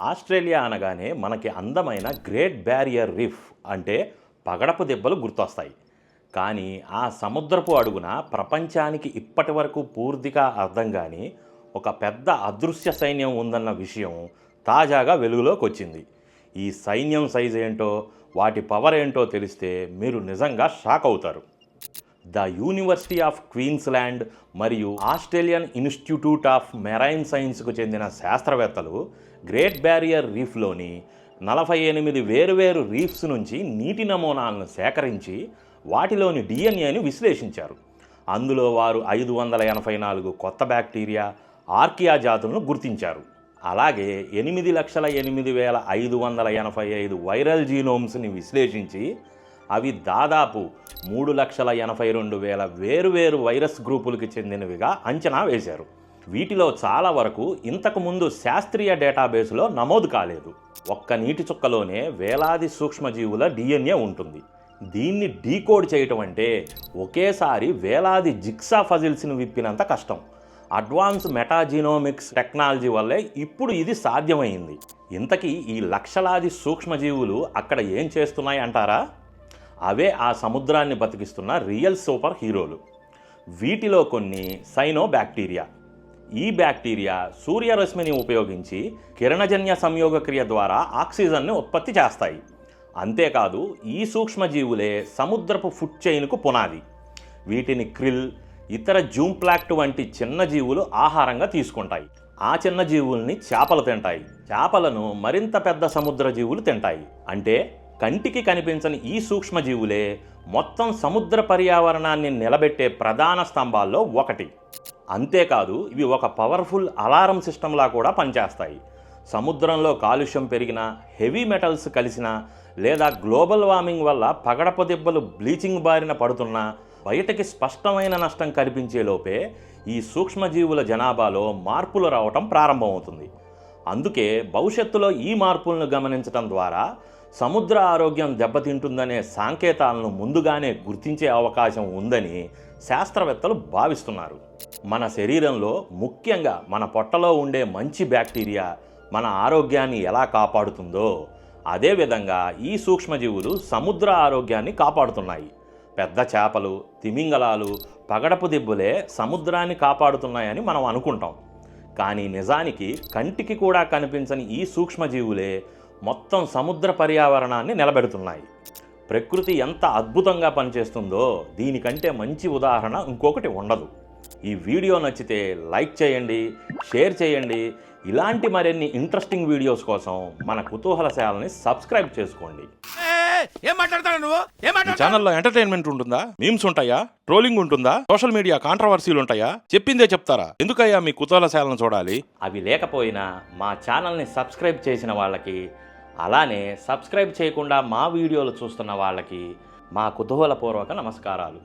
Australia అనగానే మనకి అందమైన గ్రేట్ బ్యారియర్ రీఫ్ అంటే పగడపు దెబ్బలు గుర్తొస్తాయి. కానీ ఆ సముద్రపు అడుగున ప్రపంచానికి ఇప్పటి వరకు పూర్తిగా అర్థం కాని ఒక పెద్ద అదృశ్య సైన్యం ఉందన్న విషయం తాజాగా వెలుగులోకి వచ్చింది. ఈ సైన్యం సైజ్ ఏంటో, వాటి పవర్ ఏంటో తెలిస్తే మీరు నిజంగా షాక్ అవుతారు. ద యూనివర్సిటీ ఆఫ్ క్వీన్స్లాండ్ మరియు ఆస్ట్రేలియన్ ఇన్స్టిట్యూట్ ఆఫ్ మెరైన్ సైన్స్కు చెందిన శాస్త్రవేత్తలు గ్రేట్ బ్యారియర్ రీఫ్లోని 48 వేరువేరు రీఫ్స్ నుంచి నీటి నమూనాలను సేకరించి వాటిలోని డిఎన్ఏని విశ్లేషించారు. అందులో వారు 584 కొత్త బ్యాక్టీరియా, ఆర్కియా జాతులను గుర్తించారు. అలాగే 8,08,585 వైరల్ జీనోమ్స్ని విశ్లేషించి అవి దాదాపు 3,82,000 వేరువేరు వైరస్ గ్రూపులకు చెందినవిగా అంచనా వేశారు. వీటిలో చాలా వరకు ఇంతకుముందు శాస్త్రీయ డేటాబేస్లో నమోదు కాలేదు. ఒక్క నీటి చుక్కలోనే వేలాది సూక్ష్మజీవుల డిఎన్ఏ ఉంటుంది. దీన్ని డీకోడ్ చేయటం అంటే ఒకేసారి వేలాది జిగ్సా ఫజిల్స్ని విప్పినంత కష్టం. అడ్వాన్స్ మెటాజినోమిక్స్ టెక్నాలజీ వల్లే ఇప్పుడు ఇది సాధ్యమైంది. ఇంతకీ ఈ లక్షలాది సూక్ష్మజీవులు అక్కడ ఏం చేస్తున్నాయి అంటారా? అవే ఆ సముద్రాన్ని బతికిస్తున్న రియల్ సూపర్ హీరోలు. వీటిలో కొన్ని సైనో బ్యాక్టీరియా. ఈ బ్యాక్టీరియా సూర్యరశ్మిని ఉపయోగించి కిరణజన్య సంయోగక్రియ ద్వారా ఆక్సిజన్ని ఉత్పత్తి చేస్తాయి. అంతేకాదు ఈ సూక్ష్మజీవులే సముద్రపు ఫుడ్ చైన్కు పునాది. వీటిని క్రిల్, ఇతర జూంప్లాక్ట్ వంటి చిన్న జీవులు ఆహారంగా తీసుకుంటాయి. ఆ చిన్న జీవుల్ని చేపలు తింటాయి. చేపలను మరింత పెద్ద సముద్ర జీవులు తింటాయి. అంటే కంటికి కనిపించని ఈ సూక్ష్మజీవులే మొత్తం సముద్ర పర్యావరణాన్ని నిలబెట్టే ప్రధాన స్తంభాల్లో ఒకటి. అంతేకాదు ఇవి ఒక పవర్ఫుల్ అలారం సిస్టంలా కూడా పనిచేస్తాయి. సముద్రంలో కాలుష్యం పెరిగినా, హెవీ మెటల్స్ కలిసినా, లేదా గ్లోబల్ వార్మింగ్ వల్ల పగడపు దెబ్బలు బ్లీచింగ్ బారిన పడుతున్నా బయటకి స్పష్టమైన నష్టం కనిపించేలోపే ఈ సూక్ష్మజీవుల జనాభాలో మార్పులు రావటం ప్రారంభమవుతుంది. అందుకే భవిష్యత్తులో ఈ మార్పులను గమనించడం ద్వారా సముద్ర ఆరోగ్యం దెబ్బతింటుందనే సంకేతాలను ముందుగానే గుర్తించే అవకాశం ఉందని శాస్త్రవేత్తలు భావిస్తున్నారు. మన శరీరంలో ముఖ్యంగా మన పొట్టలో ఉండే మంచి బ్యాక్టీరియా మన ఆరోగ్యాన్ని ఎలా కాపాడుతుందో అదేవిధంగా ఈ సూక్ష్మజీవులు సముద్ర ఆరోగ్యాన్ని కాపాడుతున్నాయి. పెద్ద చేపలు, తిమింగలాలు, పగడపు దిబ్బులే సముద్రాన్ని కాపాడుతున్నాయని మనం అనుకుంటాం. కానీ నిజానికి కంటికి కూడా కనిపించని ఈ సూక్ష్మజీవులే మొత్తం సముద్ర పర్యావరణాన్ని నిలబెడుతున్నాయి. ప్రకృతి ఎంత అద్భుతంగా పనిచేస్తుందో దీనికంటే మంచి ఉదాహరణ ఇంకొకటి ఉండదు. ఈ వీడియో నచ్చితే లైక్ చేయండి, షేర్ చేయండి. ఇలాంటి మరిన్ని ఇంట్రెస్టింగ్ వీడియోస్ కోసం మన కుతూహలశాలని సబ్స్క్రైబ్ చేసుకోండి. ఛానల్లో ఎంటర్టైన్మెంట్ ఉంటుందా, మీమ్స్ ఉంటాయా, ట్రోలింగ్ ఉంటుందా, సోషల్ మీడియా కాంట్రవర్సీలు ఉంటాయా? చెప్పిందే చెప్తారా? ఎందుకయ్యా మీ కుతూహలశాలను చూడాలి? అవి లేకపోయినా మా ఛానల్ని సబ్స్క్రైబ్ చేసిన వాళ్ళకి, అలానే సబ్స్క్రైబ్ చేయకుండా మా వీడియోలు చూస్తున్న వాళ్ళకి మా కుతూహలపూర్వక నమస్కారాలు.